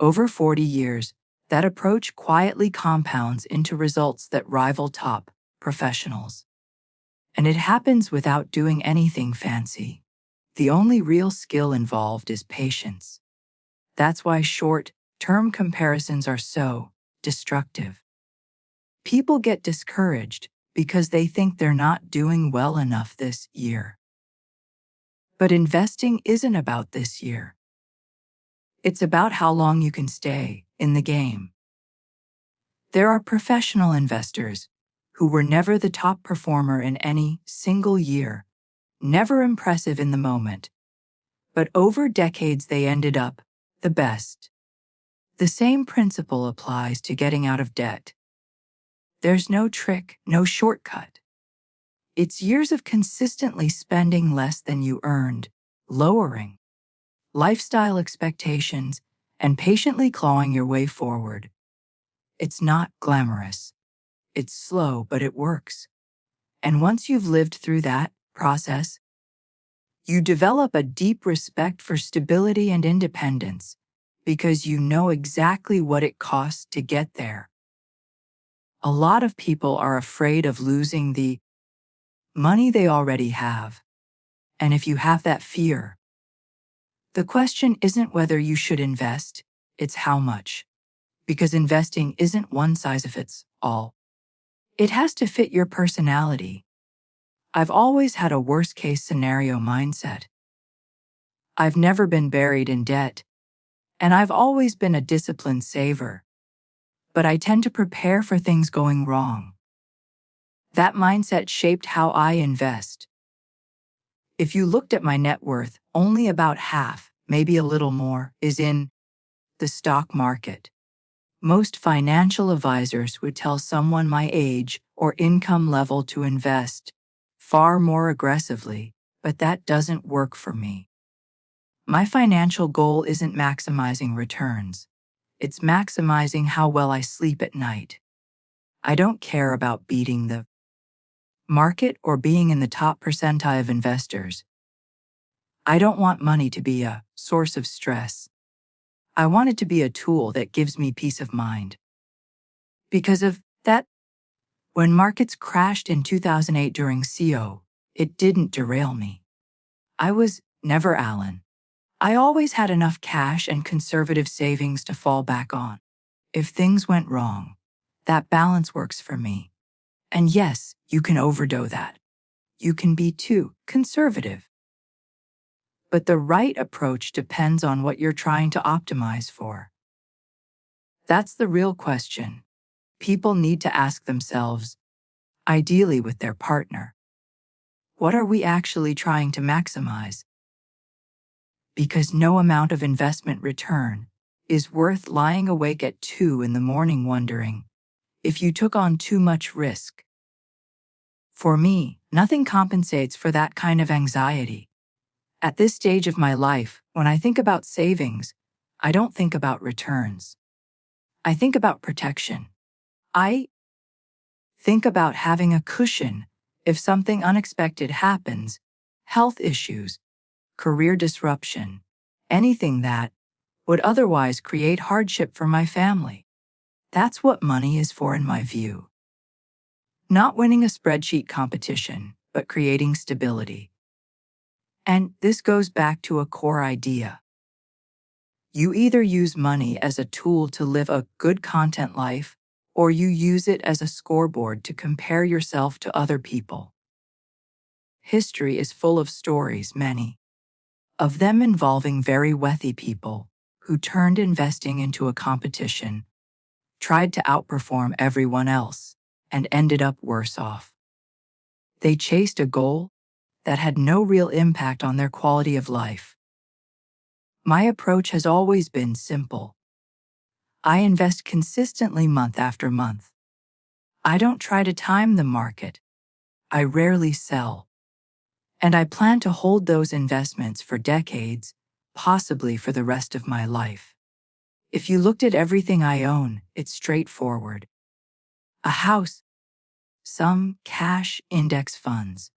Speaker 1: Over 40 years, that approach quietly compounds into results that rival top professionals. And it happens without doing anything fancy. The only real skill involved is patience. That's why short-term comparisons are so destructive. People get discouraged because they think they're not doing well enough this year. But investing isn't about this year. It's about how long you can stay in the game. There are professional investors who were never the top performer in any single year, never impressive in the moment, but over decades they ended up the best. The same principle applies to getting out of debt. There's no trick, no shortcut. It's years of consistently spending less than you earned, lowering lifestyle expectations, and patiently clawing your way forward. It's not glamorous. It's slow, but it works. And once you've lived through that process, you develop a deep respect for stability and independence because you know exactly what it costs to get there. A lot of people are afraid of losing the money they already have. And if you have that fear, the question isn't whether you should invest, it's how much. Because investing isn't one size fits all. It has to fit your personality. I've always had a worst-case scenario mindset. I've never been buried in debt, and I've always been a disciplined saver. But I tend to prepare for things going wrong. That mindset shaped how I invest. If you looked at my net worth, only about half, maybe a little more, is in the stock market. Most financial advisors would tell someone my age or income level to invest far more aggressively, but that doesn't work for me. My financial goal isn't maximizing returns. It's maximizing how well I sleep at night. I don't care about beating the market or being in the top percentile of investors. I don't want money to be a source of stress. I want it to be a tool that gives me peace of mind. Because of that, when markets crashed in 2008 during CO, it didn't derail me. I was never Allen. I always had enough cash and conservative savings to fall back on. If things went wrong, that balance works for me. And yes, you can overdo that. You can be too conservative. But the right approach depends on what you're trying to optimize for. That's the real question people need to ask themselves, ideally with their partner. What are we actually trying to maximize? Because no amount of investment return is worth lying awake at 2 in the morning wondering if you took on too much risk. For me, nothing compensates for that kind of anxiety. At this stage of my life, when I think about savings, I don't think about returns. I think about protection. I think about having a cushion if something unexpected happens, health issues, career disruption, anything that would otherwise create hardship for my family. That's what money is for in my view. Not winning a spreadsheet competition, but creating stability. And this goes back to a core idea. You either use money as a tool to live a good content life, or you use it as a scoreboard to compare yourself to other people. History is full of stories, many of them involving very wealthy people who turned investing into a competition, tried to outperform everyone else, and ended up worse off. They chased a goal that had no real impact on their quality of life. My approach has always been simple. I invest consistently month after month. I don't try to time the market. I rarely sell. And I plan to hold those investments for decades, possibly for the rest of my life. If you looked at everything I own, it's straightforward. A house, some cash, index funds.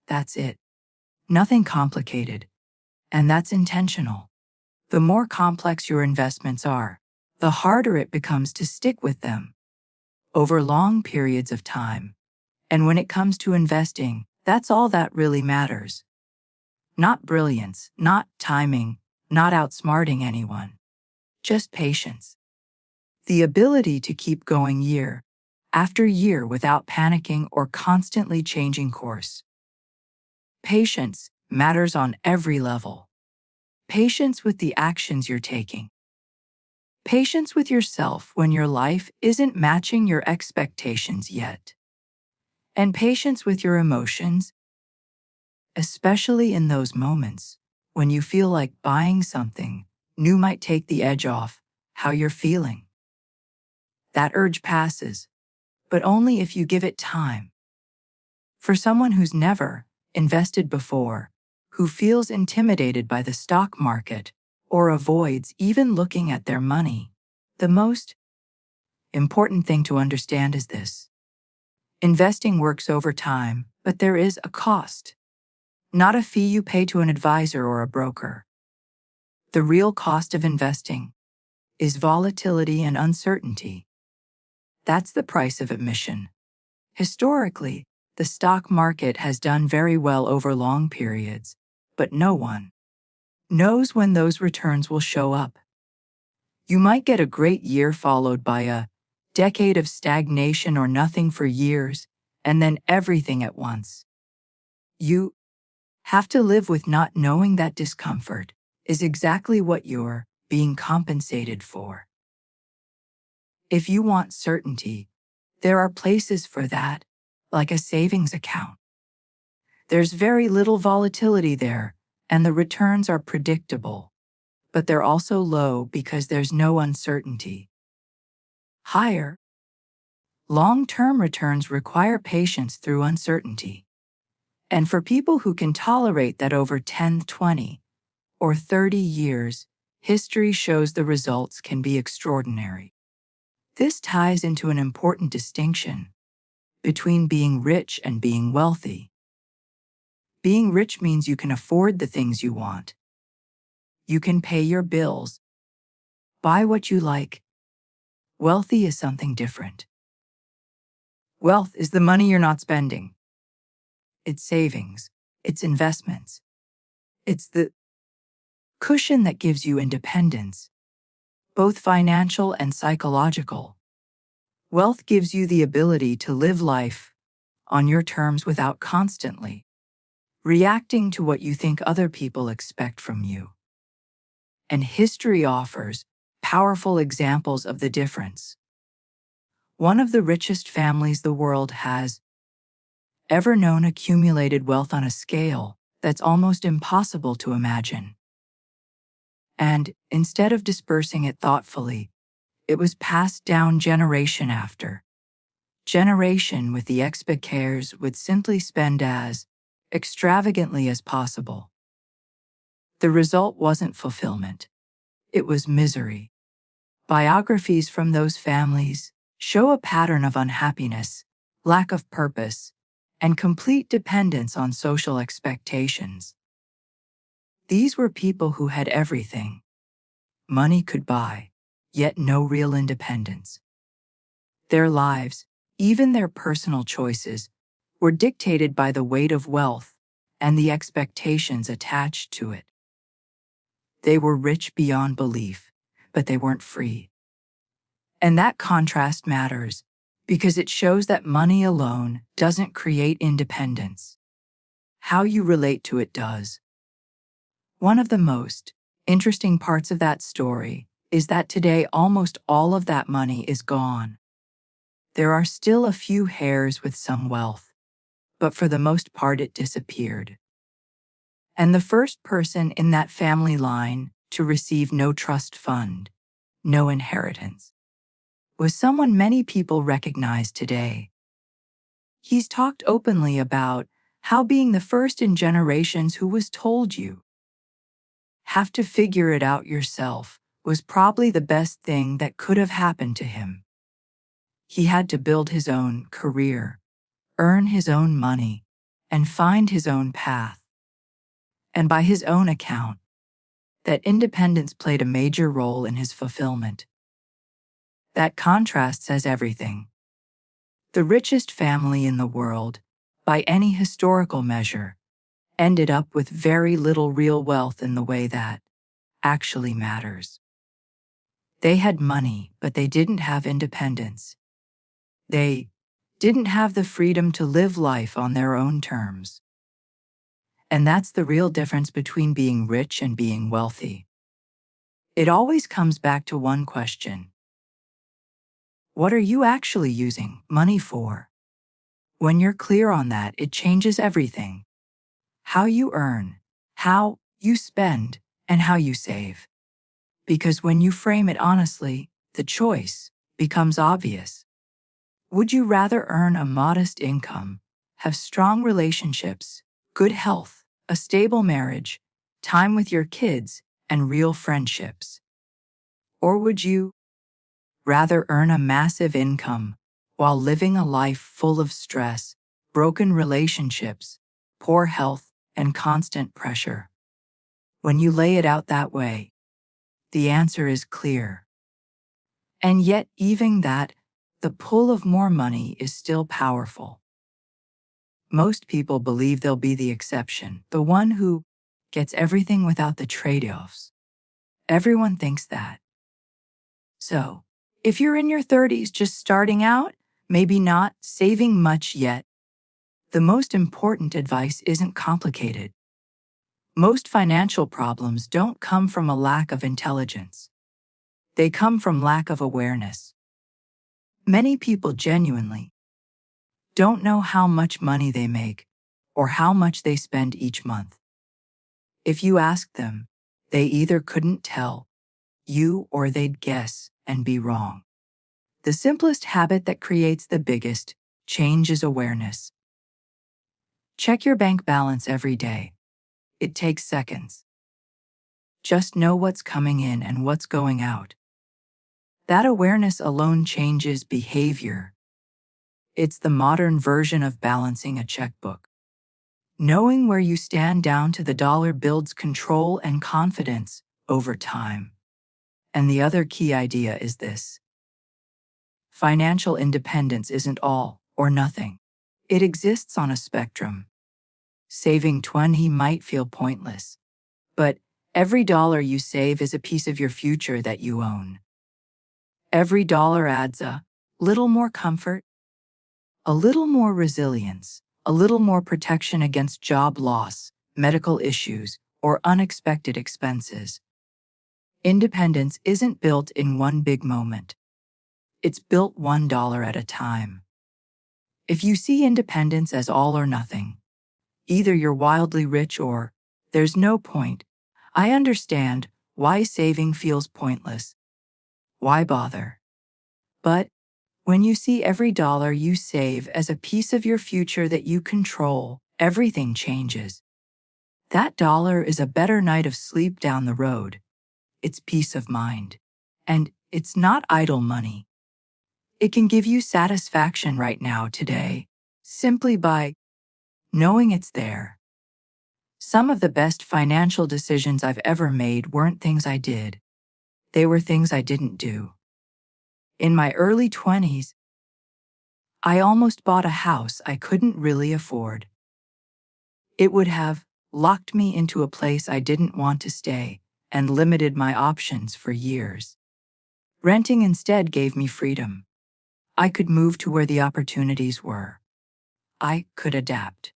Speaker 1: That's it. Nothing complicated. And that's intentional. The more complex your investments are, the harder it becomes to stick with them over long periods of time. And when it comes to investing, that's all that really matters. Not brilliance, not timing, not outsmarting anyone. Just patience. The ability to keep going year after year without panicking or constantly changing course. Patience matters on every level. Patience with the actions you're taking. Patience with yourself when your life isn't matching your expectations yet. And patience with your emotions, especially in those moments when you feel like buying something new might take the edge off how you're feeling. That urge passes, but only if you give it time. For someone who's never invested before, who feels intimidated by the stock market or avoids even looking at their money, the most important thing to understand is this. Investing works over time, but there is a cost. Not a fee you pay to an advisor or a broker. The real cost of investing is volatility and uncertainty. That's the price of admission. Historically, the stock market has done very well over long periods, but no one knows when those returns will show up. You might get a great year followed by a decade of stagnation or nothing for years, and then everything at once. You have to live with not knowing that discomfort is exactly what you're being compensated for. If you want certainty, there are places for that, like a savings account. There's very little volatility there, and the returns are predictable, but they're also low because there's no uncertainty. Higher, long-term returns require patience through uncertainty. And for people who can tolerate that over 10, 20, or 30 years, history shows the results can be extraordinary. This ties into an important distinction between being rich and being wealthy. Being rich means you can afford the things you want. You can pay your bills, buy what you like. Wealthy is something different. Wealth is the money you're not spending. It's savings. It's investments. It's the cushion that gives you independence, both financial and psychological. Wealth gives you the ability to live life on your terms without constantly reacting to what you think other people expect from you. And history offers powerful examples of the difference. One of the richest families the world has ever known accumulated wealth on a scale that's almost impossible to imagine. And instead of dispersing it thoughtfully, it was passed down generation after generation with the expertise would simply spend as extravagantly as possible. The result wasn't fulfillment. It was misery. Biographies from those families show a pattern of unhappiness, lack of purpose, and complete dependence on social expectations. These were people who had everything money could buy, yet no real independence. Their lives, even their personal choices, were dictated by the weight of wealth and the expectations attached to it. They were rich beyond belief, but they weren't free. And that contrast matters because it shows that money alone doesn't create independence. How you relate to it does. One of the most interesting parts of that story is that today almost all of that money is gone. There are still a few heirs with some wealth, but for the most part it disappeared. And the first person in that family line to receive no trust fund, no inheritance, was someone many people recognize today. He's talked openly about how being the first in generations who was told you have to figure it out yourself was probably the best thing that could have happened to him. He had to build his own career, earn his own money, and find his own path. And by his own account, that independence played a major role in his fulfillment. That contrast says everything. The richest family in the world, by any historical measure, ended up with very little real wealth in the way that actually matters. They had money, but they didn't have independence. They didn't have the freedom to live life on their own terms. And that's the real difference between being rich and being wealthy. It always comes back to one question. What are you actually using money for? When you're clear on that, it changes everything. How you earn, how you spend, and how you save. Because when you frame it honestly, the choice becomes obvious. Would you rather earn a modest income, have strong relationships, good health, a stable marriage, time with your kids, and real friendships? Or would you rather earn a massive income while living a life full of stress, broken relationships, poor health, and constant pressure? When you lay it out that way, the answer is clear. And yet, even that, the pull of more money is still powerful. Most people believe they'll be the exception, the one who gets everything without the trade-offs. Everyone thinks that. So, if you're in your 30s just starting out, maybe not saving much yet, the most important advice isn't complicated. Most financial problems don't come from a lack of intelligence. They come from lack of awareness. Many people genuinely don't know how much money they make or how much they spend each month. If you ask them, they either couldn't tell you or they'd guess and be wrong. The simplest habit that creates the biggest change is awareness. Check your bank balance every day. It takes seconds. Just know what's coming in and what's going out. That awareness alone changes behavior. It's the modern version of balancing a checkbook. Knowing where you stand down to the dollar builds control and confidence over time. And the other key idea is this. Financial independence isn't all or nothing. It exists on a spectrum. Saving 20 might feel pointless, but every dollar you save is a piece of your future that you own. Every dollar adds a little more comfort, a little more resilience, a little more protection against job loss, medical issues, or unexpected expenses. Independence isn't built in one big moment. It's built $1 at a time. If you see independence as all or nothing, either you're wildly rich or there's no point, I understand why saving feels pointless. Why bother? But When you see every dollar you save as a piece of your future that you control, everything changes. That dollar is a better night of sleep down the road. It's peace of mind. And it's not idle money. It can give you satisfaction right now today, simply by knowing it's there. Some of the best financial decisions I've ever made weren't things I did. They were things I didn't do. In my early 20s, I almost bought a house I couldn't really afford. It would have locked me into a place I didn't want to stay and limited my options for years. Renting instead gave me freedom. I could move to where the opportunities were. I could adapt.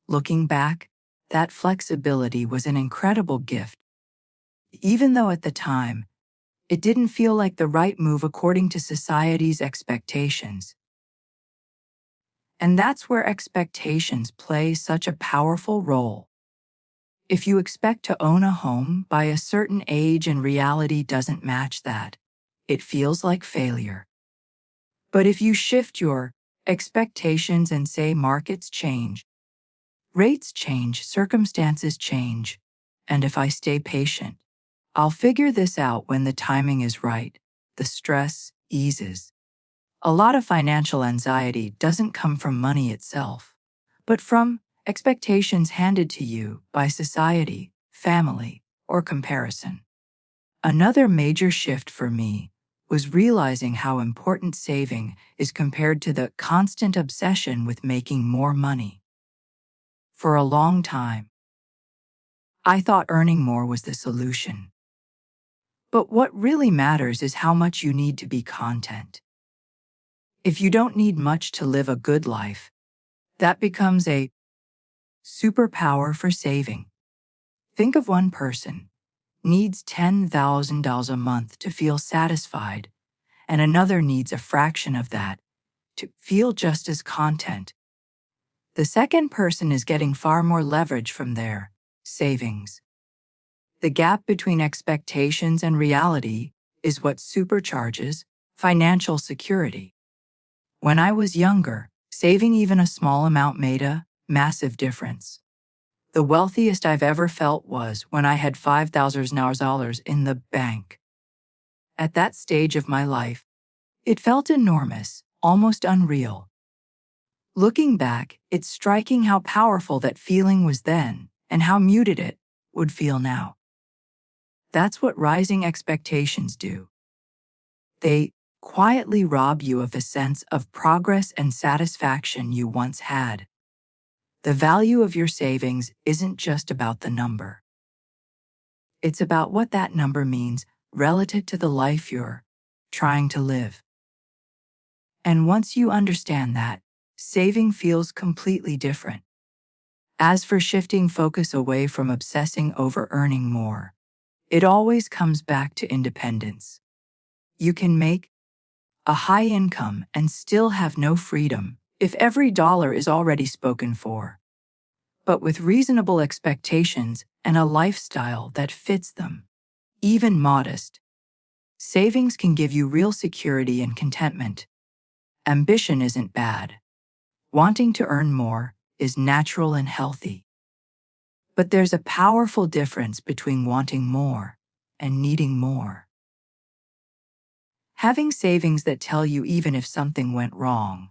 Speaker 1: Looking back, that flexibility was an incredible gift. Even though at the time, it didn't feel like the right move according to society's expectations. And that's where expectations play such a powerful role. If you expect to own a home by a certain age and reality doesn't match that, it feels like failure. But if you shift your expectations and say markets change, rates change, circumstances change, and if I stay patient, I'll figure this out when the timing is right, the stress eases. A lot of financial anxiety doesn't come from money itself, but from expectations handed to you by society, family, or comparison. Another major shift for me was realizing how important saving is compared to the constant obsession with making more money. For a long time, I thought earning more was the solution. But what really matters is how much you need to be content. If you don't need much to live a good life, that becomes a superpower for saving. Think of one person needs $10,000 a month to feel satisfied, and another needs a fraction of that to feel just as content. The second person is getting far more leverage from their savings. The gap between expectations and reality is what supercharges financial security. When I was younger, saving even a small amount made a massive difference. The wealthiest I've ever felt was when I had $5,000 in the bank. At that stage of my life, it felt enormous, almost unreal. Looking back, it's striking how powerful that feeling was then and how muted it would feel now. That's what rising expectations do. They quietly rob you of a sense of progress and satisfaction you once had. The value of your savings isn't just about the number. It's about what that number means relative to the life you're trying to live. And once you understand that, saving feels completely different. As for shifting focus away from obsessing over earning more, it always comes back to independence. You can make a high income and still have no freedom if every dollar is already spoken for. But with reasonable expectations and a lifestyle that fits them, even modest, savings can give you real security and contentment. Ambition isn't bad. Wanting to earn more is natural and healthy. But there's a powerful difference between wanting more and needing more. Having savings that tell you even if something went wrong,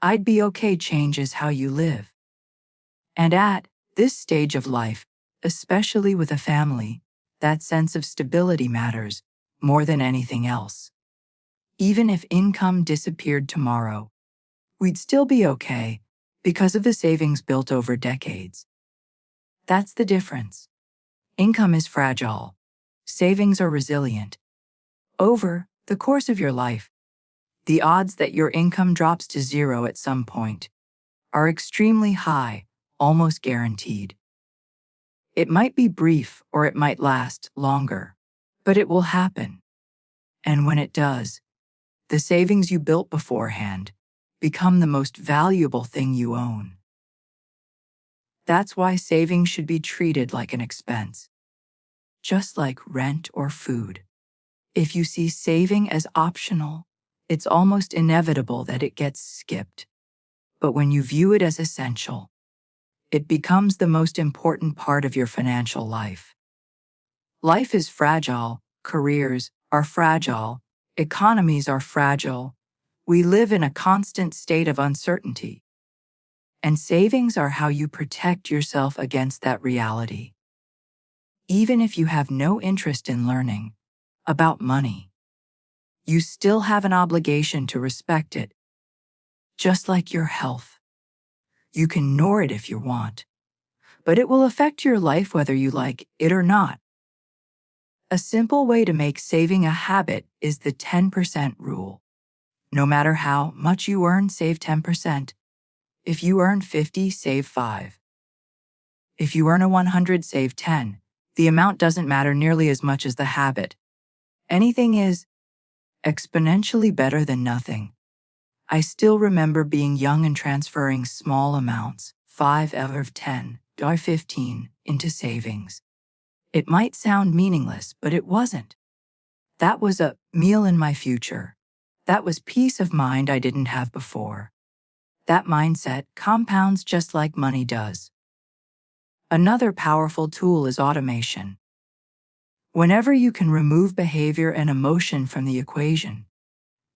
Speaker 1: I'd be okay changes how you live. And at this stage of life, especially with a family, that sense of stability matters more than anything else. Even if income disappeared tomorrow, we'd still be okay because of the savings built over decades. That's the difference. Income is fragile. Savings are resilient. Over the course of your life, the odds that your income drops to zero at some point are extremely high, almost guaranteed. It might be brief or it might last longer, but it will happen. And when it does, the savings you built beforehand become the most valuable thing you own. That's why saving should be treated like an expense, just like rent or food. If you see saving as optional, it's almost inevitable that it gets skipped. But when you view it as essential, it becomes the most important part of your financial life. Life is fragile, careers are fragile, economies are fragile. We live in a constant state of uncertainty. And savings are how you protect yourself against that reality. Even if you have no interest in learning about money, you still have an obligation to respect it. Just like your health. You can ignore it if you want, but it will affect your life whether you like it or not. A simple way to make saving a habit is the 10% rule. No matter how much you earn, save 10%. If you earn 50, save 5. If you earn a 100, save 10. The amount doesn't matter nearly as much as the habit. Anything is exponentially better than nothing. I still remember being young and transferring small amounts, 5 out of 10, $15, into savings. It might sound meaningless, but it wasn't. That was a meal in my future. That was peace of mind I didn't have before. That mindset compounds just like money does. Another powerful tool is automation. Whenever you can remove behavior and emotion from the equation,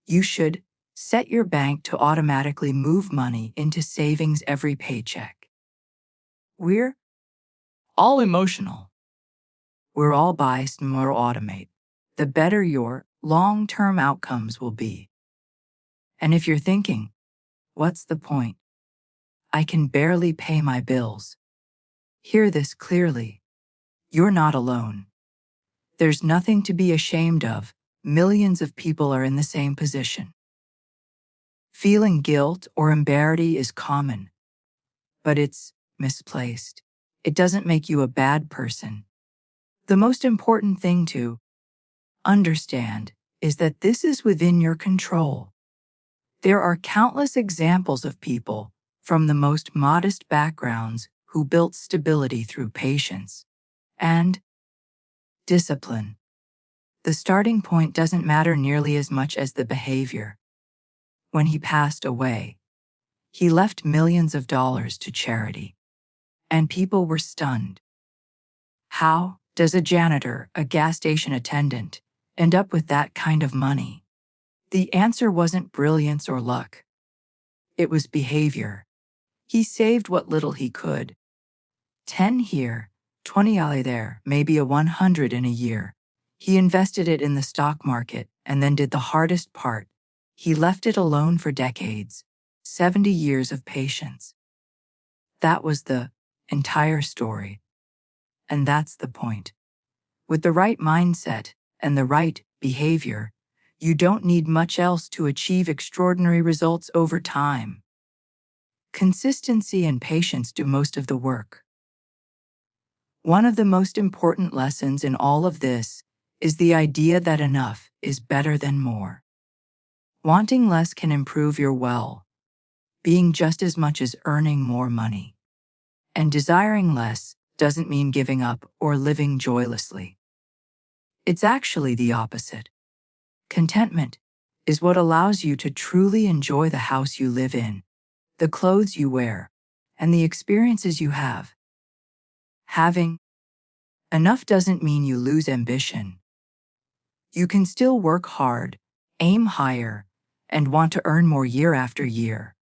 Speaker 1: you should set your bank to automatically move money into savings every paycheck. We're all emotional. We're all biased and more automate. The better your long-term outcomes will be. And if you're thinking, what's the point? I can barely pay my bills. Hear this clearly. You're not alone. There's nothing to be ashamed of. Millions of people are in the same position. Feeling guilt or embarrassed is common, but it's misplaced. It doesn't make you a bad person. The most important thing to understand is that this is within your control. There are countless examples of people from the most modest backgrounds who built stability through patience and discipline. The starting point doesn't matter nearly as much as the behavior. When he passed away, he left millions of dollars to charity, and people were stunned. How does a janitor, a gas station attendant, end up with that kind of money? The answer wasn't brilliance or luck. It was behavior. He saved what little he could. 10 here, 20 there, maybe a 100 in a year. He invested it in the stock market and then did the hardest part. He left it alone for decades, 70 years of patience. That was the entire story. And that's the point. With the right mindset and the right behavior, you don't need much else to achieve extraordinary results over time. Consistency and patience do most of the work. One of the most important lessons in all of this is the idea that enough is better than more. Wanting less can improve your well-being just as much as earning more money. And desiring less doesn't mean giving up or living joylessly. It's actually the opposite. Contentment is what allows you to truly enjoy the house you live in, the clothes you wear, and the experiences you have. Having enough doesn't mean you lose ambition. You can still work hard, aim higher, and want to earn more year after year.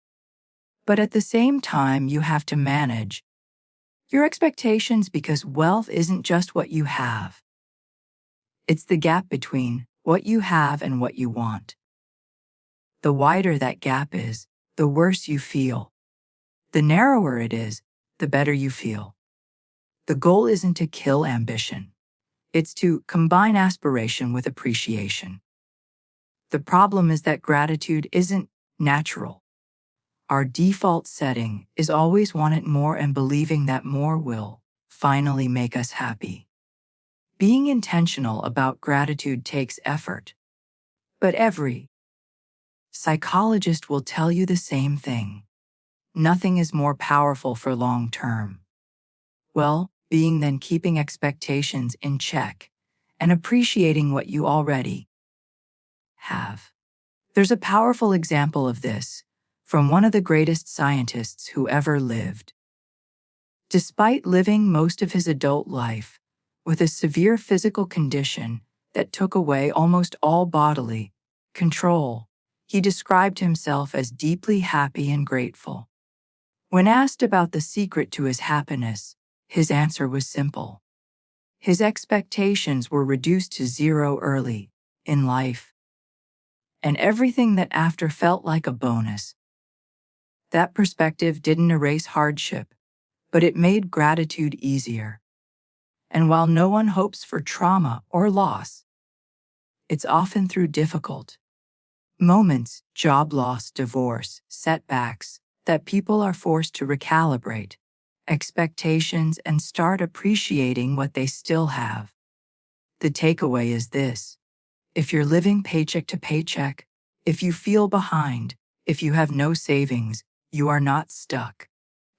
Speaker 1: But at the same time, you have to manage your expectations because wealth isn't just what you have. It's the gap between what you have and what you want. The wider that gap is, the worse you feel. The narrower it is, the better you feel. The goal isn't to kill ambition. It's to combine aspiration with appreciation. The problem is that gratitude isn't natural. Our default setting is always wanting more and believing that more will finally make us happy. Being intentional about gratitude takes effort. But every psychologist will tell you the same thing. Nothing is more powerful for long-term well-being than keeping expectations in check and appreciating what you already have. There's a powerful example of this from one of the greatest scientists who ever lived. Despite living most of his adult life with a severe physical condition that took away almost all bodily control, he described himself as deeply happy and grateful. When asked about the secret to his happiness, his answer was simple. His expectations were reduced to zero early in life, and everything that after felt like a bonus. That perspective didn't erase hardship, but it made gratitude easier. And while no one hopes for trauma or loss, it's often through difficult moments, job loss, divorce, setbacks, that people are forced to recalibrate expectations and start appreciating what they still have. The takeaway is this: if you're living paycheck to paycheck, if you feel behind, if you have no savings, you are not stuck.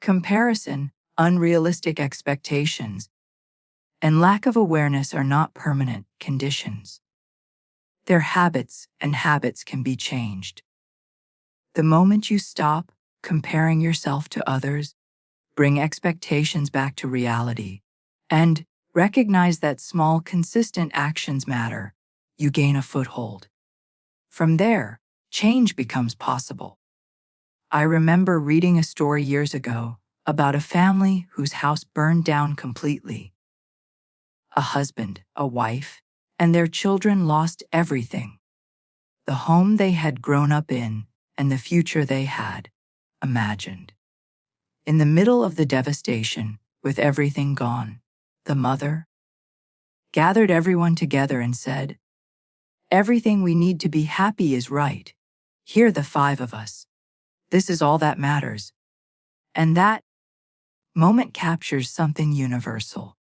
Speaker 1: Comparison, unrealistic expectations, and lack of awareness are not permanent conditions. They're habits, and habits can be changed. The moment you stop comparing yourself to others, bring expectations back to reality, and recognize that small, consistent actions matter, you gain a foothold. From there, change becomes possible. I remember reading a story years ago about a family whose house burned down completely. A husband, a wife, and their children lost everything. The home they had grown up in and the future they had imagined. In the middle of the devastation, with everything gone, the mother gathered everyone together and said, "Everything we need to be happy is right. Here, the five of us. This is all that matters." And that moment captures something universal.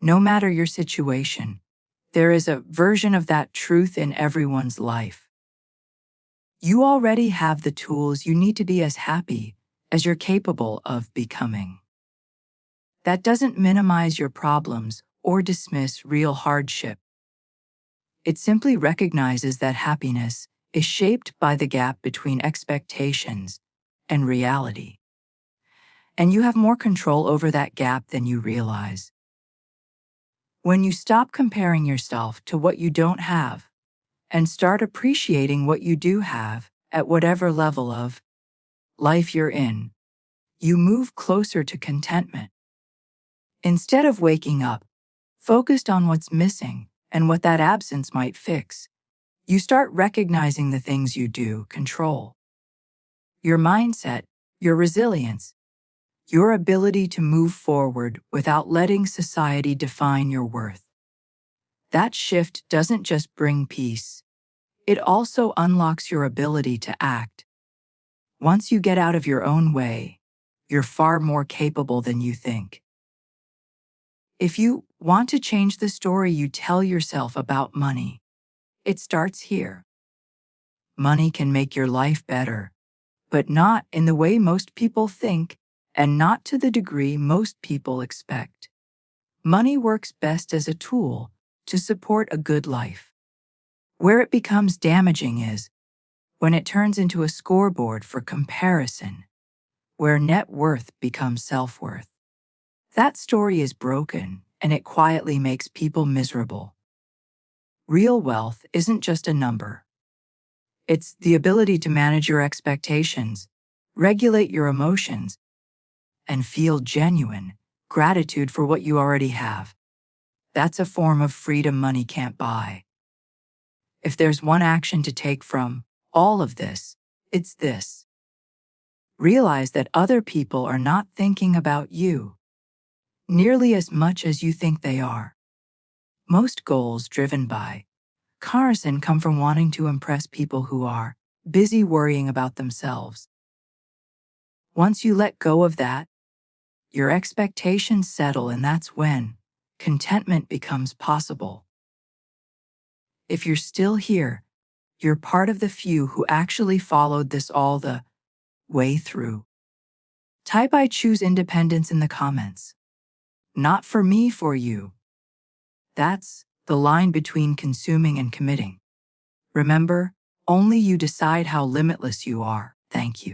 Speaker 1: No matter your situation, there is a version of that truth in everyone's life. You already have the tools you need to be as happy as you're capable of becoming. That doesn't minimize your problems or dismiss real hardship. It simply recognizes that happiness is shaped by the gap between expectations and reality. And you have more control over that gap than you realize. When you stop comparing yourself to what you don't have and start appreciating what you do have at whatever level of life you're in, you move closer to contentment. Instead of waking up focused on what's missing and what that absence might fix, you start recognizing the things you do control. Your mindset, your resilience, your ability to move forward without letting society define your worth. That shift doesn't just bring peace, it also unlocks your ability to act. Once you get out of your own way, you're far more capable than you think. If you want to change the story you tell yourself about money, it starts here. Money can make your life better, but not in the way most people think, and not to the degree most people expect. Money works best as a tool to support a good life. Where it becomes damaging is when it turns into a scoreboard for comparison, where net worth becomes self-worth. That story is broken, and it quietly makes people miserable. Real wealth isn't just a number. It's the ability to manage your expectations, regulate your emotions, and feel genuine gratitude for what you already have. That's a form of freedom money can't buy. If there's one action to take from all of this, it's this. Realize that other people are not thinking about you nearly as much as you think they are. Most goals driven by comparison come from wanting to impress people who are busy worrying about themselves. Once you let go of that, your expectations settle, and that's when contentment becomes possible. If you're still here, you're part of the few who actually followed this all the way through. Type "I choose independence" in the comments. Not for me, for you. That's the line between consuming and committing. Remember, Only you decide how limitless you are. Thank you.